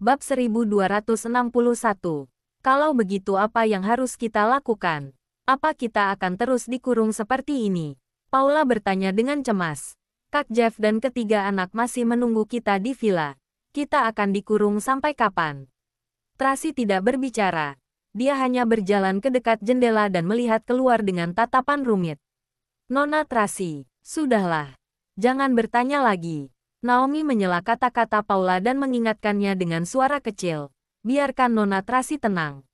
Bab 1261. Kalau begitu apa yang harus kita lakukan? Apa kita akan terus dikurung seperti ini? Paula bertanya dengan cemas. Kak Jeff dan ketiga anak masih menunggu kita di villa. Kita akan dikurung sampai kapan? Tracy tidak berbicara. Dia hanya berjalan ke dekat jendela dan melihat keluar dengan tatapan rumit. Nona Tracy, sudahlah. Jangan bertanya lagi. Naomi menyela kata-kata Paula dan mengingatkannya dengan suara kecil. Biarkan Nona Tracy tenang.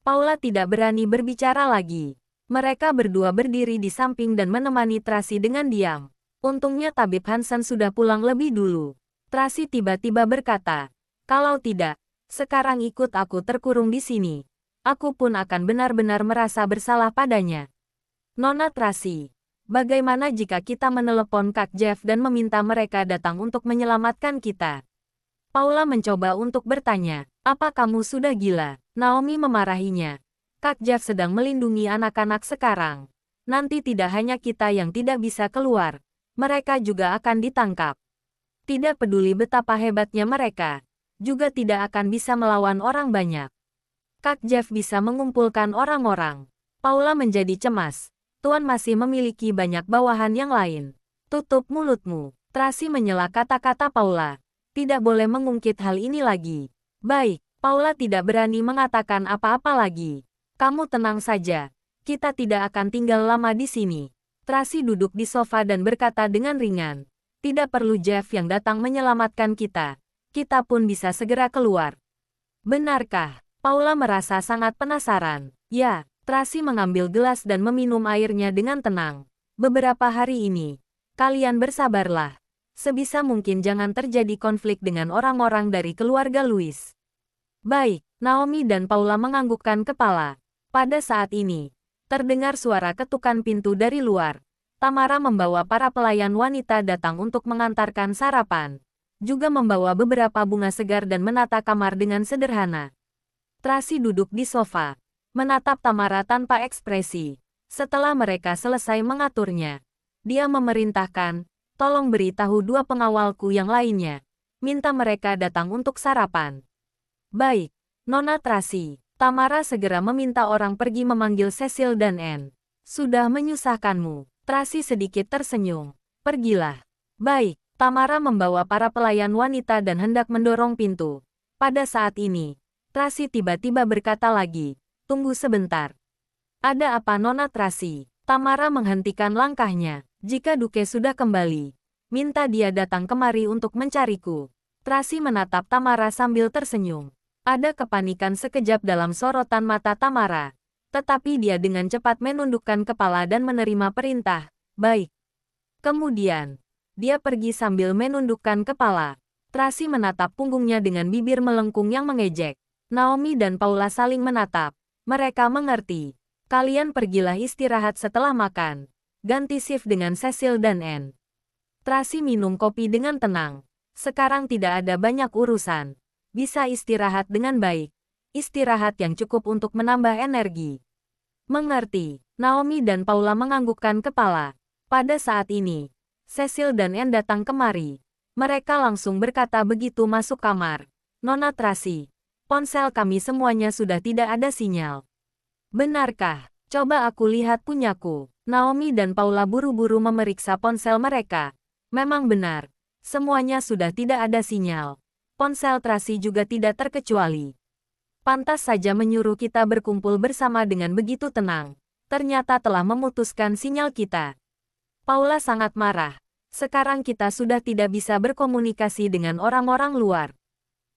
Paula tidak berani berbicara lagi. Mereka berdua berdiri di samping dan menemani Tracy dengan diam. Untungnya tabib Hansen sudah pulang lebih dulu. Tracy tiba-tiba berkata, "Kalau tidak, sekarang ikut aku terkurung di sini. Aku pun akan benar-benar merasa bersalah padanya." Nona Tracy, bagaimana jika kita menelepon Kak Jeff dan meminta mereka datang untuk menyelamatkan kita? Paula mencoba untuk bertanya, "Apa kamu sudah gila?" Naomi memarahinya. "Kak Jeff sedang melindungi anak-anak sekarang. Nanti tidak hanya kita yang tidak bisa keluar. Mereka juga akan ditangkap. Tidak peduli betapa hebatnya mereka, juga tidak akan bisa melawan orang banyak. Kak Jeff bisa mengumpulkan orang-orang." Paula menjadi cemas. Tuan masih memiliki banyak bawahan yang lain. "Tutup mulutmu." Tracy menyela kata-kata Paula. "Tidak boleh mengungkit hal ini lagi." "Baik." Paula tidak berani mengatakan apa-apa lagi. "Kamu tenang saja. Kita tidak akan tinggal lama di sini." Tracy duduk di sofa dan berkata dengan ringan, "Tidak perlu Jeff yang datang menyelamatkan kita. Kita pun bisa segera keluar." "Benarkah?" Paula merasa sangat penasaran. "Ya." Tracy mengambil gelas dan meminum airnya dengan tenang. "Beberapa hari ini, kalian bersabarlah. Sebisa mungkin jangan terjadi konflik dengan orang-orang dari keluarga Louis." "Baik." Naomi dan Paula menganggukkan kepala. Pada saat ini, terdengar suara ketukan pintu dari luar. Tamara membawa para pelayan wanita datang untuk mengantarkan sarapan. Juga membawa beberapa bunga segar dan menata kamar dengan sederhana. Tracy duduk di sofa, menatap Tamara tanpa ekspresi. Setelah mereka selesai mengaturnya, dia memerintahkan, "Tolong beritahu dua pengawalku yang lainnya. Minta mereka datang untuk sarapan." "Baik, Nona Tracy." Tamara segera meminta orang pergi memanggil Cecil dan Anne. "Sudah menyusahkanmu." Tracy sedikit tersenyum. "Pergilah." "Baik." Tamara membawa para pelayan wanita dan hendak mendorong pintu. Pada saat ini, Tracy tiba-tiba berkata lagi, "Tunggu sebentar." "Ada apa Nona Tracy?" Tamara menghentikan langkahnya. "Jika Duke sudah kembali, minta dia datang kemari untuk mencariku." Tracy menatap Tamara sambil tersenyum. Ada kepanikan sekejap dalam sorotan mata Tamara. Tetapi dia dengan cepat menundukkan kepala dan menerima perintah. "Baik." Kemudian, dia pergi sambil menundukkan kepala. Tracy menatap punggungnya dengan bibir melengkung yang mengejek. Naomi dan Paula saling menatap. Mereka mengerti. "Kalian pergilah istirahat setelah makan." Ganti shift dengan Cecil dan Anne. Tracy minum kopi dengan tenang. Sekarang tidak ada banyak urusan. Bisa istirahat dengan baik. Istirahat yang cukup untuk menambah energi. "Mengerti." Naomi dan Paula menganggukkan kepala. Pada saat ini, Cecil dan Anne datang kemari. Mereka langsung berkata begitu masuk kamar, "Nona Tracy, ponsel kami semuanya sudah tidak ada sinyal." "Benarkah? Coba aku lihat punyaku." Naomi dan Paula buru-buru memeriksa ponsel mereka. Memang benar, semuanya sudah tidak ada sinyal. Ponsel Tracy juga tidak terkecuali. Pantas saja menyuruh kita berkumpul bersama dengan begitu tenang. Ternyata telah memutuskan sinyal kita. Paula sangat marah. Sekarang kita sudah tidak bisa berkomunikasi dengan orang-orang luar.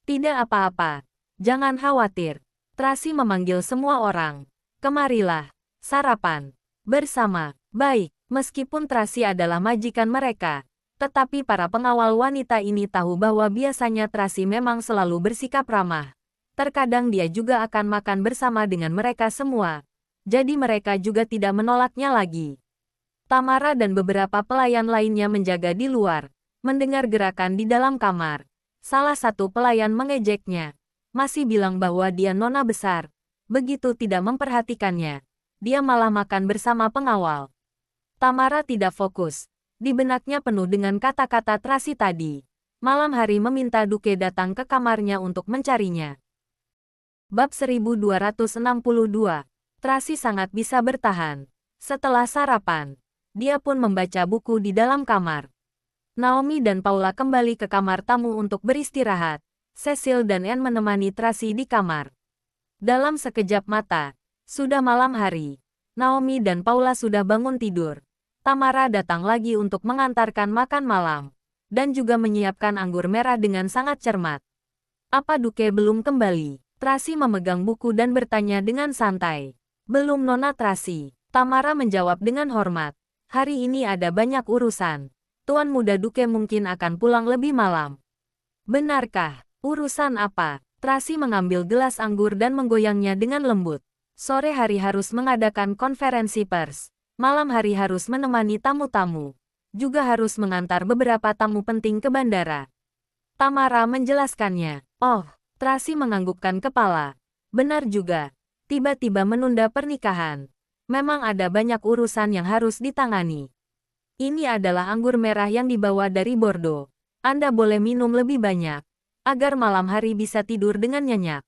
"Tidak apa-apa. Jangan khawatir." Tracy memanggil semua orang. "Kemarilah. Sarapan bersama." Baik, meskipun Tracy adalah majikan mereka, tetapi para pengawal wanita ini tahu bahwa biasanya Tracy memang selalu bersikap ramah. Terkadang dia juga akan makan bersama dengan mereka semua. Jadi mereka juga tidak menolaknya lagi. Tamara dan beberapa pelayan lainnya menjaga di luar, mendengar gerakan di dalam kamar. Salah satu pelayan mengejeknya. Masih bilang bahwa dia nona besar. Begitu tidak memperhatikannya. Dia malah makan bersama pengawal. Tamara tidak fokus. Di benaknya penuh dengan kata-kata Tracy tadi. Malam hari meminta Duke datang ke kamarnya untuk mencarinya. Bab 1262. Tracy sangat bisa bertahan. Setelah sarapan, dia pun membaca buku di dalam kamar. Naomi dan Paula kembali ke kamar tamu untuk beristirahat. Cecil dan Anne menemani Tracy di kamar. Dalam sekejap mata, sudah malam hari. Naomi dan Paula sudah bangun tidur. Tamara datang lagi untuk mengantarkan makan malam, dan juga menyiapkan anggur merah dengan sangat cermat. Apa Duke belum kembali? Tracy memegang buku dan bertanya dengan santai. Belum Nona Tracy. Tamara menjawab dengan hormat. Hari ini ada banyak urusan. Tuan Muda Duke mungkin akan pulang lebih malam. Benarkah? Urusan apa? Tracy mengambil gelas anggur dan menggoyangnya dengan lembut. Sore hari harus mengadakan konferensi pers. Malam hari harus menemani tamu-tamu. Juga harus mengantar beberapa tamu penting ke bandara. Tamara menjelaskannya. Oh, Tracy menganggukkan kepala. Benar juga. Tiba-tiba menunda pernikahan. Memang ada banyak urusan yang harus ditangani. Ini adalah anggur merah yang dibawa dari Bordeaux. Anda boleh minum lebih banyak, agar malam hari bisa tidur dengan nyenyak.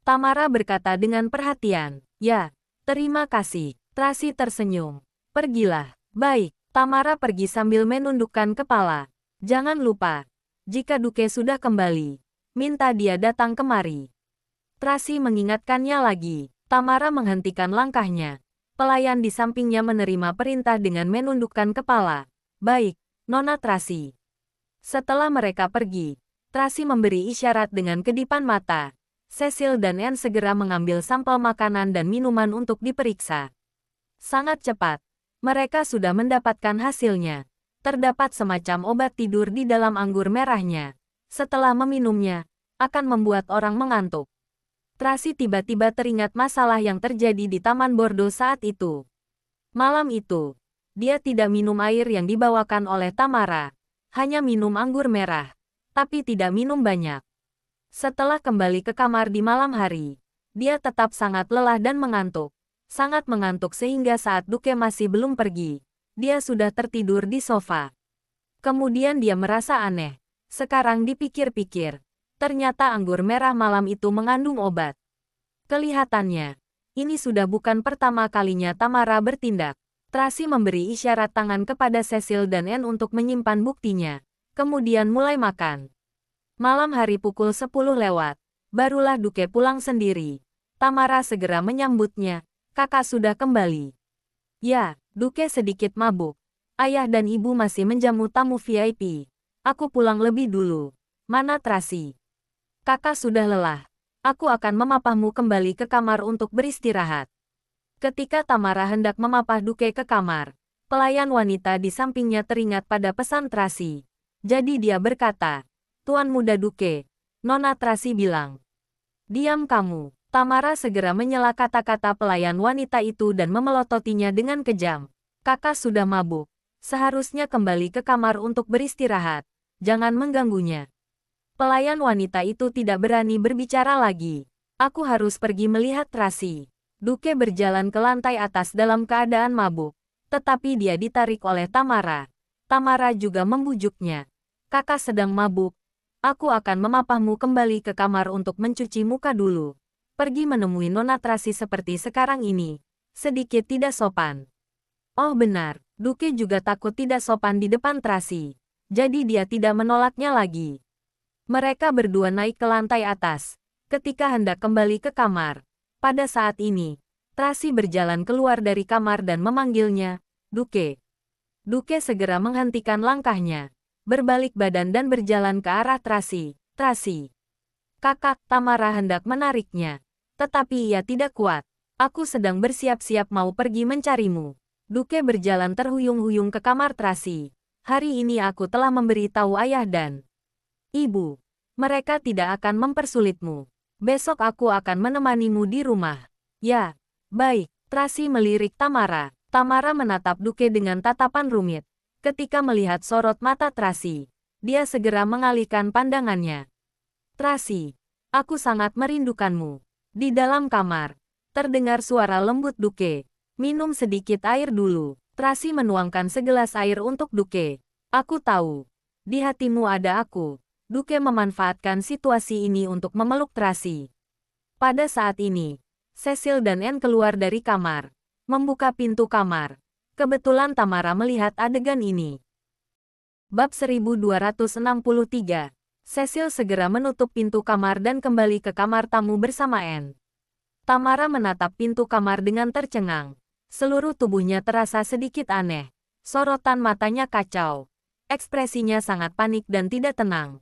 Tamara berkata dengan perhatian. Ya, terima kasih. Tracy tersenyum. Pergilah. Baik. Tamara pergi sambil menundukkan kepala. Jangan lupa, jika Duke sudah kembali, minta dia datang kemari. Tracy mengingatkannya lagi. Tamara menghentikan langkahnya. Pelayan di sampingnya menerima perintah dengan menundukkan kepala. Baik, Nona Tracy. Setelah mereka pergi, Tracy memberi isyarat dengan kedipan mata. Cecil dan Anne segera mengambil sampel makanan dan minuman untuk diperiksa. Sangat cepat, mereka sudah mendapatkan hasilnya. Terdapat semacam obat tidur di dalam anggur merahnya. Setelah meminumnya, akan membuat orang mengantuk. Tracy tiba-tiba teringat masalah yang terjadi di Taman Bordeaux saat itu. Malam itu, dia tidak minum air yang dibawakan oleh Tamara. Hanya minum anggur merah, tapi tidak minum banyak. Setelah kembali ke kamar di malam hari, dia tetap sangat lelah dan mengantuk. Sangat mengantuk sehingga saat Duke masih belum pergi, dia sudah tertidur di sofa. Kemudian dia merasa aneh. Sekarang dipikir-pikir, ternyata anggur merah malam itu mengandung obat. Kelihatannya, ini sudah bukan pertama kalinya Tamara bertindak. Tracy memberi isyarat tangan kepada Cecil dan Anne untuk menyimpan buktinya. Kemudian mulai makan. Malam hari pukul 10 lewat, barulah Duke pulang sendiri. Tamara segera menyambutnya. Kakak sudah kembali. Ya, Duke sedikit mabuk. Ayah dan ibu masih menjamu tamu VIP. Aku pulang lebih dulu. Mana Tracy? Kakak sudah lelah. Aku akan memapahmu kembali ke kamar untuk beristirahat. Ketika Tamara hendak memapah Duke ke kamar, pelayan wanita di sampingnya teringat pada pesan Tracy. Jadi dia berkata, Tuan Muda Duke, Nona Tracy bilang. Diam kamu. Tamara segera menyela kata-kata pelayan wanita itu dan memelototinya dengan kejam. Kakak sudah mabuk. Seharusnya kembali ke kamar untuk beristirahat. Jangan mengganggunya. Pelayan wanita itu tidak berani berbicara lagi. Aku harus pergi melihat Tracy. Duke berjalan ke lantai atas dalam keadaan mabuk. Tetapi dia ditarik oleh Tamara. Tamara juga membujuknya. Kakak sedang mabuk. Aku akan memapahmu kembali ke kamar untuk mencuci muka dulu. Pergi menemui Nona Tracy seperti sekarang ini. Sedikit tidak sopan. Oh benar, Duke juga takut tidak sopan di depan Tracy. Jadi dia tidak menolaknya lagi. Mereka berdua naik ke lantai atas. Ketika hendak kembali ke kamar, pada saat ini, Tracy berjalan keluar dari kamar dan memanggilnya, Duke. Duke segera menghentikan langkahnya, berbalik badan dan berjalan ke arah Tracy. Tracy. Kakak, Tamara hendak menariknya. Tetapi ia tidak kuat. Aku sedang bersiap-siap mau pergi mencarimu. Duke berjalan terhuyung-huyung ke kamar Tracy. Hari ini aku telah memberitahu ayah dan ibu. Mereka tidak akan mempersulitmu. Besok aku akan menemanimu di rumah. Ya, baik. Tracy melirik Tamara. Tamara menatap Duke dengan tatapan rumit. Ketika melihat sorot mata Tracy, dia segera mengalihkan pandangannya. Tracy, aku sangat merindukanmu. Di dalam kamar, terdengar suara lembut Duke. Minum sedikit air dulu. Tracy menuangkan segelas air untuk Duke. Aku tahu. Di hatimu ada aku. Duke memanfaatkan situasi ini untuk memeluk Tracy. Pada saat ini, Cecil dan Anne keluar dari kamar, membuka pintu kamar. Kebetulan Tamara melihat adegan ini. Bab 1263. Cecil segera menutup pintu kamar dan kembali ke kamar tamu bersama Anne. Tamara menatap pintu kamar dengan tercengang. Seluruh tubuhnya terasa sedikit aneh. Sorotan matanya kacau. Ekspresinya sangat panik dan tidak tenang.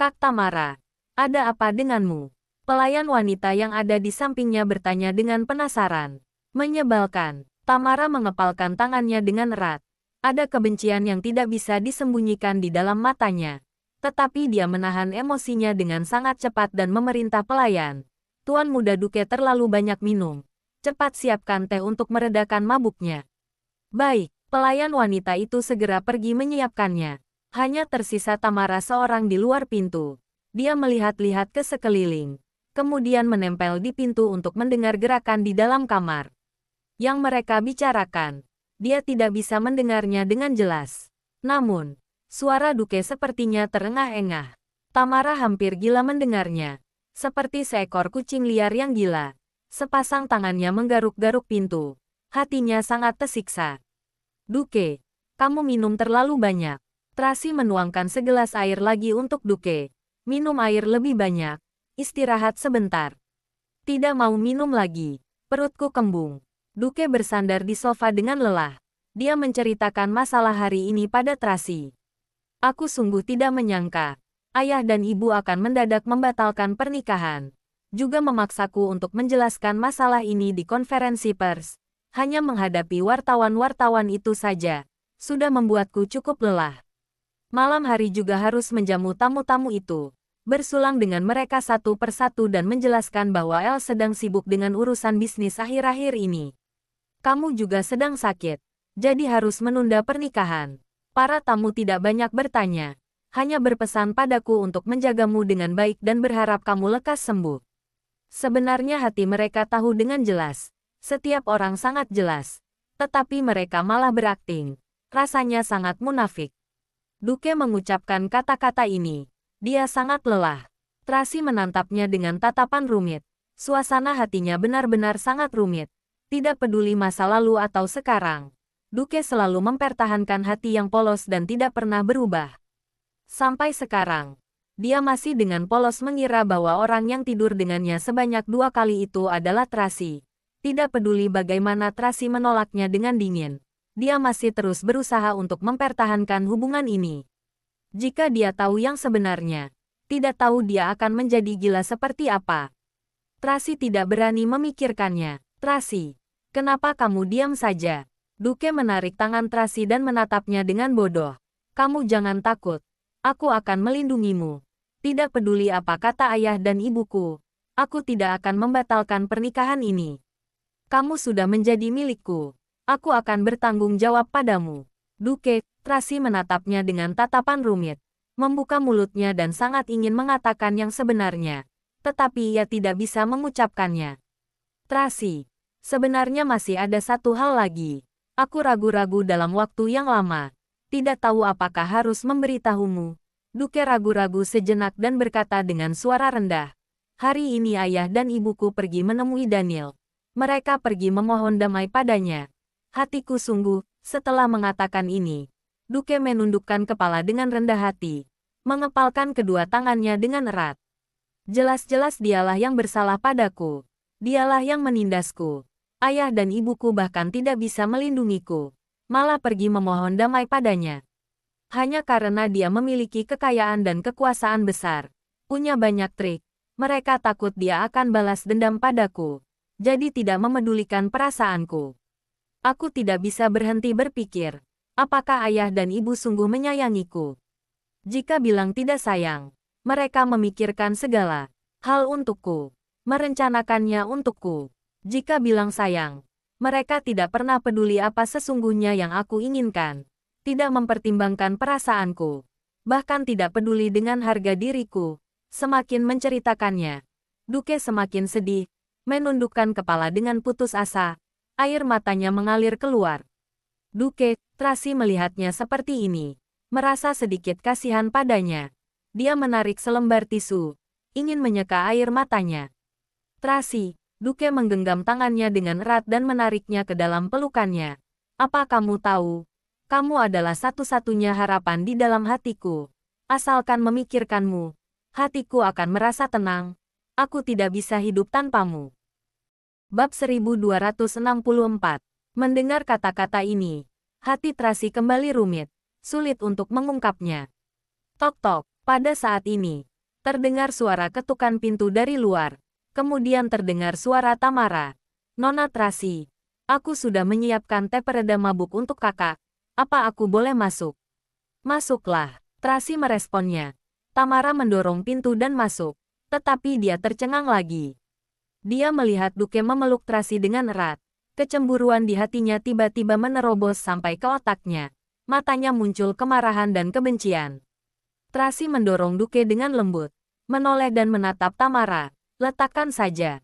Kak Tamara, ada apa denganmu? Pelayan wanita yang ada di sampingnya bertanya dengan penasaran. Menyebalkan, Tamara mengepalkan tangannya dengan erat. Ada kebencian yang tidak bisa disembunyikan di dalam matanya. Tetapi dia menahan emosinya dengan sangat cepat dan memerintah pelayan. Tuan muda Duke terlalu banyak minum. Cepat siapkan teh untuk meredakan mabuknya. Baik, pelayan wanita itu segera pergi menyiapkannya. Hanya tersisa Tamara seorang di luar pintu. Dia melihat-lihat ke sekeliling. Kemudian menempel di pintu untuk mendengar gerakan di dalam kamar. Yang mereka bicarakan, dia tidak bisa mendengarnya dengan jelas. Namun, suara Duke sepertinya terengah-engah. Tamara hampir gila mendengarnya. Seperti seekor kucing liar yang gila. Sepasang tangannya menggaruk-garuk pintu. Hatinya sangat tersiksa. Duke, kamu minum terlalu banyak. Tracy menuangkan segelas air lagi untuk Duke. Minum air lebih banyak. Istirahat sebentar. Tidak mau minum lagi. Perutku kembung. Duke bersandar di sofa dengan lelah. Dia menceritakan masalah hari ini pada Tracy. Aku sungguh tidak menyangka. Ayah dan ibu akan mendadak membatalkan pernikahan. Juga memaksaku untuk menjelaskan masalah ini di konferensi pers. Hanya menghadapi wartawan-wartawan itu saja. Sudah membuatku cukup lelah. Malam hari juga harus menjamu tamu-tamu itu. Bersulang dengan mereka satu persatu dan menjelaskan bahwa El sedang sibuk dengan urusan bisnis akhir-akhir ini. Kamu juga sedang sakit. Jadi harus menunda pernikahan. Para tamu tidak banyak bertanya. Hanya berpesan padaku untuk menjagamu dengan baik dan berharap kamu lekas sembuh. Sebenarnya hati mereka tahu dengan jelas. Setiap orang sangat jelas. Tetapi mereka malah berakting. Rasanya sangat munafik. Duke mengucapkan kata-kata ini. Dia sangat lelah. Tracy menatapnya dengan tatapan rumit. Suasana hatinya benar-benar sangat rumit. Tidak peduli masa lalu atau sekarang. Duke selalu mempertahankan hati yang polos dan tidak pernah berubah. Sampai sekarang, dia masih dengan polos mengira bahwa orang yang tidur dengannya sebanyak 2 kali itu adalah Tracy. Tidak peduli bagaimana Tracy menolaknya dengan dingin. Dia masih terus berusaha untuk mempertahankan hubungan ini. Jika dia tahu yang sebenarnya, tidak tahu dia akan menjadi gila seperti apa. Tracy tidak berani memikirkannya. Tracy, kenapa kamu diam saja? Duke menarik tangan Tracy dan menatapnya dengan bodoh. Kamu jangan takut. Aku akan melindungimu. Tidak peduli apa kata ayah dan ibuku. Aku tidak akan membatalkan pernikahan ini. Kamu sudah menjadi milikku. Aku akan bertanggung jawab padamu. Duke, Tracy menatapnya dengan tatapan rumit. Membuka mulutnya dan sangat ingin mengatakan yang sebenarnya. Tetapi ia tidak bisa mengucapkannya. Tracy, sebenarnya masih ada satu hal lagi. Aku ragu-ragu dalam waktu yang lama. Tidak tahu apakah harus memberitahumu. Duke ragu-ragu sejenak dan berkata dengan suara rendah. Hari ini ayah dan ibuku pergi menemui Daniel. Mereka pergi memohon damai padanya. Hatiku sungguh, setelah mengatakan ini. Duke menundukkan kepala dengan rendah hati. Mengepalkan kedua tangannya dengan erat. Jelas-jelas dialah yang bersalah padaku. Dialah yang menindasku. Ayah dan ibuku bahkan tidak bisa melindungiku. Malah pergi memohon damai padanya. Hanya karena dia memiliki kekayaan dan kekuasaan besar. Punya banyak trik. Mereka takut dia akan balas dendam padaku. Jadi tidak memedulikan perasaanku. Aku tidak bisa berhenti berpikir. Apakah ayah dan ibu sungguh menyayangiku? Jika bilang tidak sayang, mereka memikirkan segala hal untukku. Merencanakannya untukku. Jika bilang sayang, mereka tidak pernah peduli apa sesungguhnya yang aku inginkan. Tidak mempertimbangkan perasaanku. Bahkan tidak peduli dengan harga diriku. Semakin menceritakannya, Duke semakin sedih. Menundukkan kepala dengan putus asa. Air matanya mengalir keluar. Duke, Tracy melihatnya seperti ini. Merasa sedikit kasihan padanya, dia menarik selembar tisu, ingin menyeka air matanya. Tracy, Duke menggenggam tangannya dengan erat dan menariknya ke dalam pelukannya. Apa kamu tahu? Kamu adalah satu-satunya harapan di dalam hatiku. Asalkan memikirkanmu, hatiku akan merasa tenang. Aku tidak bisa hidup tanpamu. Bab 1264. Mendengar kata-kata ini, hati Tracy kembali rumit. Sulit untuk mengungkapnya. Tok-tok, pada saat ini, terdengar suara ketukan pintu dari luar. Kemudian terdengar suara Tamara. Nona Tracy, aku sudah menyiapkan teh peredam mabuk untuk kakak. Apa aku boleh masuk? Masuklah, Tracy meresponnya. Tamara mendorong pintu dan masuk. Tetapi dia tercengang lagi. Dia melihat Duke memeluk Tracy dengan erat. Kecemburuan di hatinya tiba-tiba menerobos sampai ke otaknya. Matanya muncul kemarahan dan kebencian. Tracy mendorong Duke dengan lembut, menoleh dan menatap Tamara. Letakkan saja.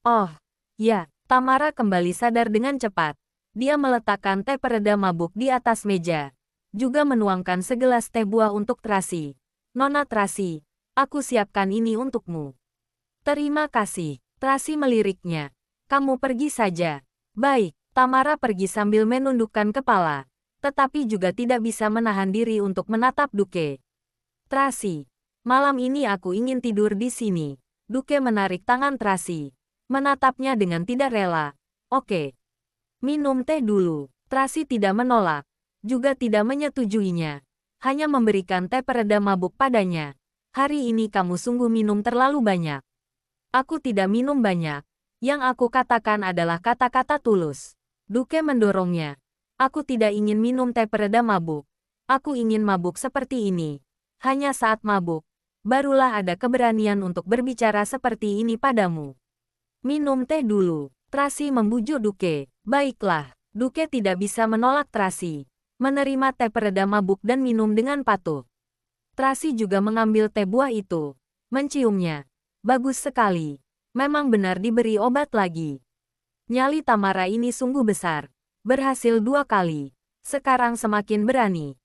Oh, ya, Tamara kembali sadar dengan cepat. Dia meletakkan teh peredam mabuk di atas meja, juga menuangkan segelas teh buah untuk Tracy. Nona Tracy, aku siapkan ini untukmu. Terima kasih, Tracy meliriknya. Kamu pergi saja. Baik, Tamara pergi sambil menundukkan kepala. Tetapi juga tidak bisa menahan diri untuk menatap Duke. Tracy, malam ini aku ingin tidur di sini. Duke menarik tangan Tracy, menatapnya dengan tidak rela. Oke. Minum teh dulu. Tracy tidak menolak, juga tidak menyetujuinya. Hanya memberikan teh peredam mabuk padanya. Hari ini kamu sungguh minum terlalu banyak. Aku tidak minum banyak. Yang aku katakan adalah kata-kata tulus. Duke mendorongnya. Aku tidak ingin minum teh peredam mabuk. Aku ingin mabuk seperti ini. Hanya saat mabuk, barulah ada keberanian untuk berbicara seperti ini padamu. Minum teh dulu. Tracy membujuk Duke. Baiklah, Duke tidak bisa menolak Tracy. Menerima teh peredam mabuk dan minum dengan patuh. Tracy juga mengambil teh buah itu. Menciumnya. Bagus sekali. Memang benar diberi obat lagi. Nyali Tamara ini sungguh besar. Berhasil 2 kali. Sekarang semakin berani.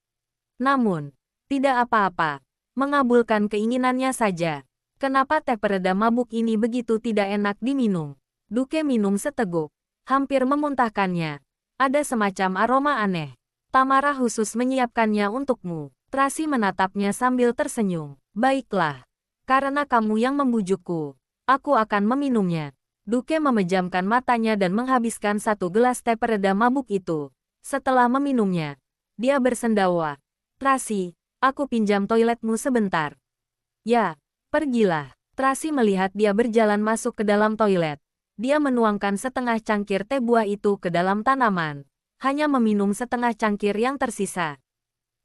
Namun, tidak apa-apa. Mengabulkan keinginannya saja. Kenapa teh peredam mabuk ini begitu tidak enak diminum? Duke minum seteguk. Hampir memuntahkannya. Ada semacam aroma aneh. Tamara khusus menyiapkannya untukmu. Tracy menatapnya sambil tersenyum. Baiklah. Karena kamu yang membujukku, aku akan meminumnya. Duke memejamkan matanya dan menghabiskan 1 gelas teh peredam mabuk itu. Setelah meminumnya, dia bersendawa. Tracy, aku pinjam toiletmu sebentar. Ya, pergilah. Tracy melihat dia berjalan masuk ke dalam toilet. Dia menuangkan setengah cangkir teh buah itu ke dalam tanaman. Hanya meminum setengah cangkir yang tersisa.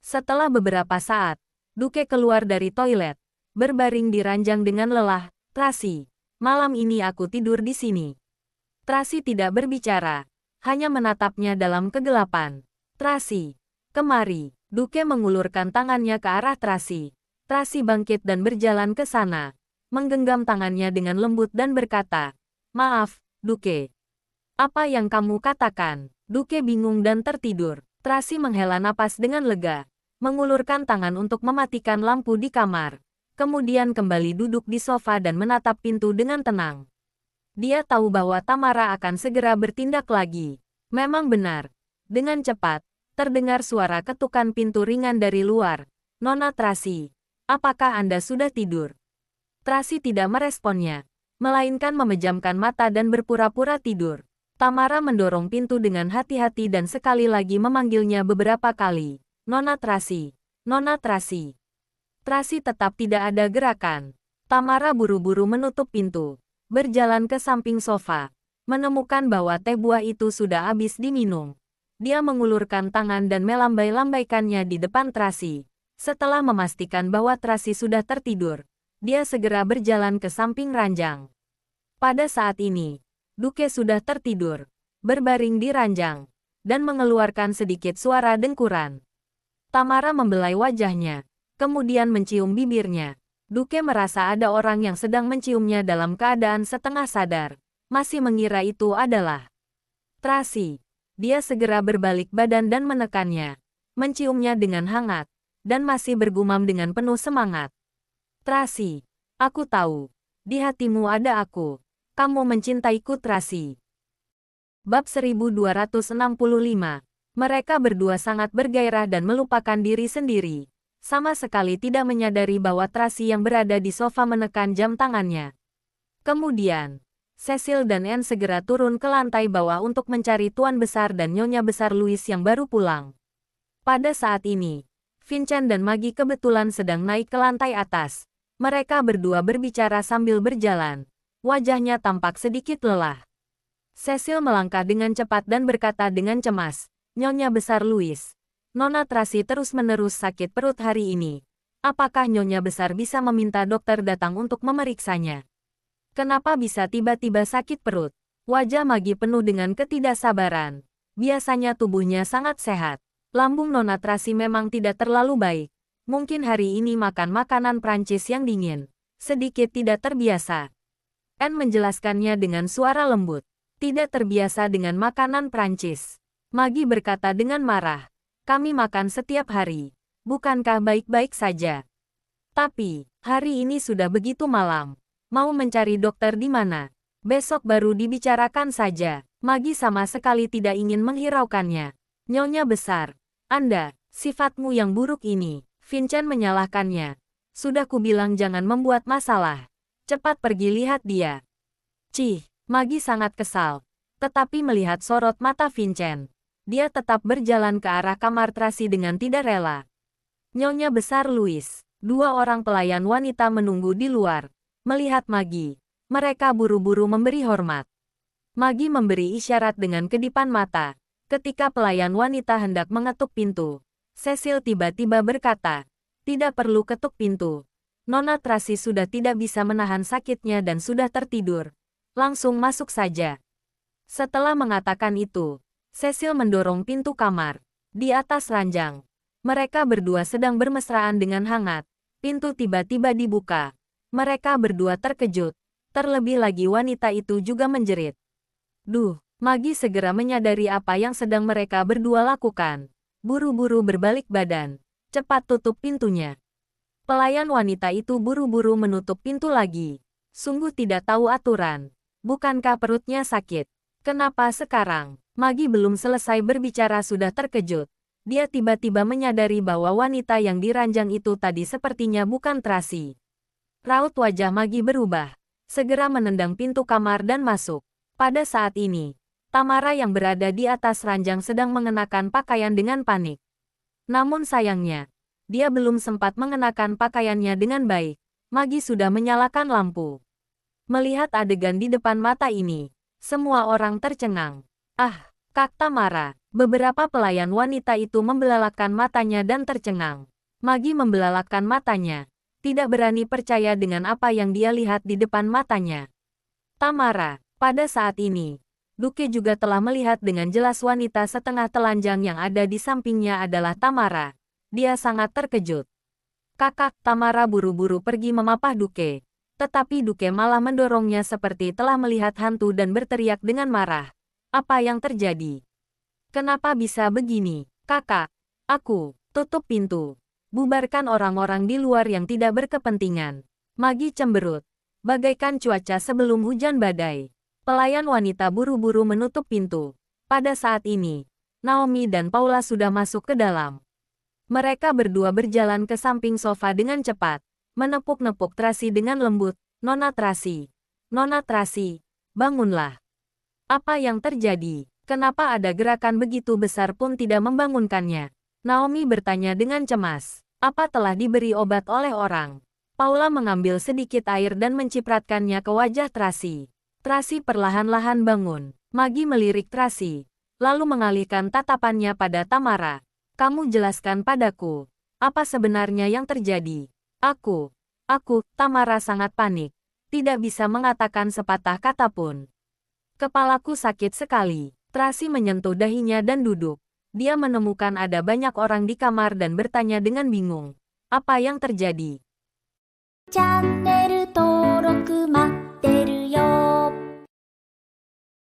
Setelah beberapa saat, Duke keluar dari toilet. Berbaring di ranjang dengan lelah. Tracy, malam ini aku tidur di sini. Tracy tidak berbicara, hanya menatapnya dalam kegelapan. Tracy, kemari. Duke mengulurkan tangannya ke arah Tracy. Tracy bangkit dan berjalan ke sana, menggenggam tangannya dengan lembut dan berkata, "Maaf, Duke. Apa yang kamu katakan?" Duke bingung dan tertidur. Tracy menghela napas dengan lega, mengulurkan tangan untuk mematikan lampu di kamar. Kemudian kembali duduk di sofa dan menatap pintu dengan tenang. Dia tahu bahwa Tamara akan segera bertindak lagi. Memang benar. Dengan cepat, terdengar suara ketukan pintu ringan dari luar. Nona Tracy, apakah Anda sudah tidur? Tracy tidak meresponnya, melainkan memejamkan mata dan berpura-pura tidur. Tamara mendorong pintu dengan hati-hati dan sekali lagi memanggilnya beberapa kali. Nona Tracy, Nona Tracy. Tracy tetap tidak ada gerakan. Tamara buru-buru menutup pintu, berjalan ke samping sofa, menemukan bahwa teh buah itu sudah habis diminum. Dia mengulurkan tangan dan melambai-lambaikannya di depan Tracy. Setelah memastikan bahwa Tracy sudah tertidur, dia segera berjalan ke samping ranjang. Pada saat ini, Duke sudah tertidur, berbaring di ranjang, dan mengeluarkan sedikit suara dengkuran. Tamara membelai wajahnya, kemudian mencium bibirnya. Duke merasa ada orang yang sedang menciumnya dalam keadaan setengah sadar. Masih mengira itu adalah Tracy. Dia segera berbalik badan dan menekannya, menciumnya dengan hangat. dan masih bergumam dengan penuh semangat. Tracy, aku tahu. Di hatimu ada aku. Kamu mencintaiku, Tracy. Bab 1265. Mereka berdua sangat bergairah dan melupakan diri sendiri. Sama sekali tidak menyadari bahwa Tracy yang berada di sofa menekan jam tangannya. Kemudian, Cecil dan Anne segera turun ke lantai bawah untuk mencari Tuan Besar dan Nyonya Besar Louis yang baru pulang. Pada saat ini, Vincent dan Maggie kebetulan sedang naik ke lantai atas. Mereka berdua berbicara sambil berjalan. Wajahnya tampak sedikit lelah. Cecil melangkah dengan cepat dan berkata dengan cemas, "Nyonya Besar Louis, Nona Tracy terus-menerus sakit perut hari ini. Apakah Nyonya Besar bisa meminta dokter datang untuk memeriksanya? Kenapa bisa tiba-tiba sakit perut?" Wajah Maggie penuh dengan ketidaksabaran. Biasanya tubuhnya sangat sehat. Lambung Nona Tracy memang tidak terlalu baik. Mungkin hari ini makan makanan Prancis yang dingin. Sedikit tidak terbiasa. Anne menjelaskannya dengan suara lembut. Tidak terbiasa dengan makanan Prancis. Maggie berkata dengan marah. Kami makan setiap hari. Bukankah baik-baik saja? Tapi, hari ini sudah begitu malam. Mau mencari dokter di mana? Besok baru dibicarakan saja. Maggie sama sekali tidak ingin menghiraukannya. Nyonya Besar, Anda, sifatmu yang buruk ini. Vincent menyalahkannya. Sudah kubilang jangan membuat masalah. Cepat pergi lihat dia. Cih. Maggie sangat kesal, tetapi melihat sorot mata Vincent, dia tetap berjalan ke arah kamar Tracy dengan tidak rela. Nyonya Besar Louis, dua orang pelayan wanita menunggu di luar. Melihat Maggie, mereka buru-buru memberi hormat. Maggie memberi isyarat dengan kedipan mata. Ketika pelayan wanita hendak mengetuk pintu, Cecil tiba-tiba berkata, "Tidak perlu ketuk pintu. Nona Tracy sudah tidak bisa menahan sakitnya dan sudah tertidur. Langsung masuk saja." Setelah mengatakan itu, Cecil mendorong pintu kamar. Di atas ranjang, mereka berdua sedang bermesraan dengan hangat. Pintu tiba-tiba dibuka. Mereka berdua terkejut. Terlebih lagi wanita itu juga menjerit. Duh, Maggie segera menyadari apa yang sedang mereka berdua lakukan. Buru-buru berbalik badan. Cepat tutup pintunya. Pelayan wanita itu buru-buru menutup pintu lagi. Sungguh tidak tahu aturan. Bukankah perutnya sakit? Kenapa sekarang? Maggie belum selesai berbicara sudah terkejut. Dia tiba-tiba menyadari bahwa wanita yang di ranjang itu tadi sepertinya bukan Tracy. Raut wajah Maggie berubah. Segera menendang pintu kamar dan masuk. Pada saat ini, Tamara yang berada di atas ranjang sedang mengenakan pakaian dengan panik. Namun sayangnya, dia belum sempat mengenakan pakaiannya dengan baik. Maggie sudah menyalakan lampu. Melihat adegan di depan mata ini, semua orang tercengang. Ah, Kak Tamara. Beberapa pelayan wanita itu membelalakan matanya dan tercengang. Maggie membelalakan matanya. Tidak berani percaya dengan apa yang dia lihat di depan matanya. Tamara, pada saat ini, Duke juga telah melihat dengan jelas wanita setengah telanjang yang ada di sampingnya adalah Tamara. Dia sangat terkejut. Kakak, Tamara buru-buru pergi memapah Duke. Tetapi Duke malah mendorongnya seperti telah melihat hantu dan berteriak dengan marah. Apa yang terjadi? Kenapa bisa begini? Kakak, aku, tutup pintu. Bubarkan orang-orang di luar yang tidak berkepentingan. Maggie cemberut. Bagaikan cuaca sebelum hujan badai. Pelayan wanita buru-buru menutup pintu. Pada saat ini, Naomi dan Paula sudah masuk ke dalam. Mereka berdua berjalan ke samping sofa dengan cepat. Menepuk-nepuk Tracy dengan lembut. Nona Tracy. Nona Tracy, bangunlah. Apa yang terjadi? Kenapa ada gerakan begitu besar pun tidak membangunkannya? Naomi bertanya dengan cemas. Apa telah diberi obat oleh orang? Paula mengambil sedikit air dan mencipratkannya ke wajah Tracy. Tracy perlahan-lahan bangun. Maggie melirik Tracy, lalu mengalihkan tatapannya pada Tamara. Kamu jelaskan padaku, apa sebenarnya yang terjadi? Aku, Tamara sangat panik. Tidak bisa mengatakan sepatah kata pun. Kepalaku sakit sekali. Tracy menyentuh dahinya dan duduk. Dia menemukan ada banyak orang di kamar dan bertanya dengan bingung. Apa yang terjadi? チャンネル登録